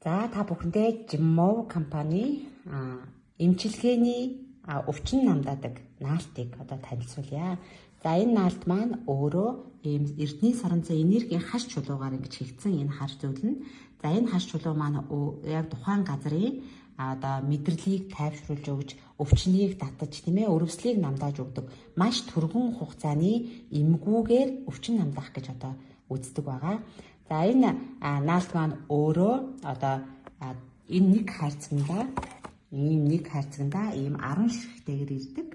За та бүхэндээ Jimmo компани эмчилгээний өвчин намдаадаг наалтыг одоо танилцуулъя. За энэ наалт маань өөрөө ийм эрдэнэ саранцаа энергийн хаш чулуугаар ингэж хийгдсэн энэ хаш зүйл нь. За энэ хаш чулуу маань яг тухайн газрын одоо мэдрэлийг тайвшруулж өгч, өвчнийг татаж, тийм ээ, өрөвслийг намдааж өгдөг маш түргэн хугацааны эмгүүгээр өвчин намдах гэж одоо үздэг байгаа. За энэ наалт маань өөрөө одоо энэ нэг хайрцагнда ийм 10 ширхтэйгээр ирдэг.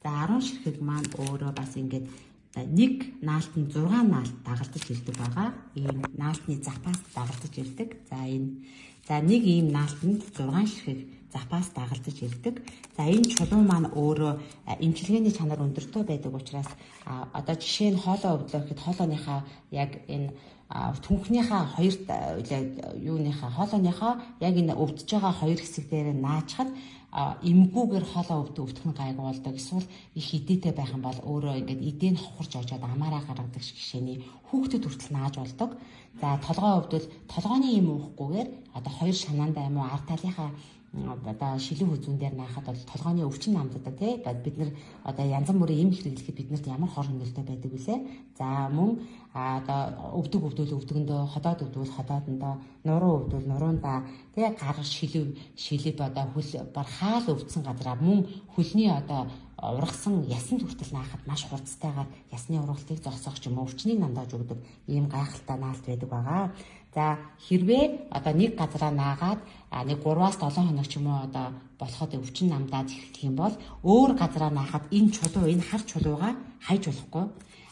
За 10 ширхэг маань өөрөө бас ингээд нэг наалтанд 6 наалт дагалдаж ирдэг байгаа. Ийм наалтны запас дагалдаж ирдэг. За нэг ийм наалтанд 6 ширхэг запас дагалдаж ирдэг. За энэ чулуу маань өөрөө эмчилгээний чанар өндөртэй байдаг учраас одоо жишээ нь хоолоо өвдлөө гэхэд хоолойныхаа яг энэ түнхнийхээ хоолойныхоо яг энэ өвдөж байгаа хоёр хэсэг дээр наачхад эмгүүгээр хоолоо өвдөх нь гайгүй болдог. Эсвэл их эдээтэй байх юм бол өөрөө ингээд эдээ нь хохорч очоод амаараа гаргадаг жишээний хүүхдэд хүртэл нааж болдог. За толгой өвдөл толгойн юм уухгүйгээр одоо хоёр шанаандаа юм уу ард талынхаа одоо шилэн хүзүүн дээр наахад бол толгойн өвчин намддаг тий. Бид нар одоо янз бүрийн эм хэрэглэхэд биднэрт ямар хор хөнөөлтэй байдаг вүлээ. За мөн одоо өвдөгөндөө ходоод өвдвөл ходоодондоо нуруу өвдвөл нуруундаа тий гар шилэв одоо хөл бархаал өвдсөн газараа мөн хөлний одоо ургасан ясанд хүртэл наахад маш хурцтайгаар ясны ургалтыг зогсоох ч юм уу өвчнийг намдааж өгдөг ийм гайхалтай наалт байдаг байгаа. За хэрвээ одоо нэг газараа наагаад нэг 3-7 хоног ч юм уу одоо болоход өвчин намдаад эхлэх юм бол өөр газараа наахад энэ хар чулуугаа хайж болохгүй.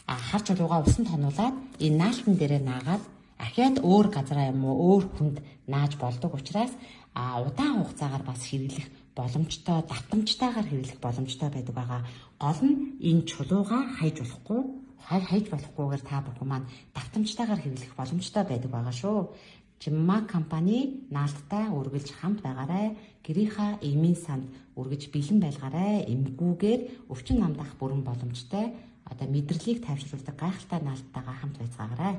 Хар чулуугаа усанд хонуулаад энэ наалтан дээрээ наагаад ахиад өөр газараа юм уу өөр хүнд нааж болдог учраас удаан хугацаагаар бас хэрэглэх боломжтой, давтамжтайгаар хэрэглэх боломжтой байдаг байгаа. Гол нь энэ чулуугаа хайж болохгүйгээр та бүхэн маань давтамжтайгаар хэрэглэх боломжтой байдаг байгаа шүү. Jimmo компани наалттай үргэлж хамт байгаарай. Гэрийнхаа эмийн санд үргэж бэлэн байлгаарай. Эмгүүгээр өвчин намдах бүрэн боломжтой одоо мэдрэлийг тайвшруулдаг гайхалтай наалттайгаа хамт байцгаарай.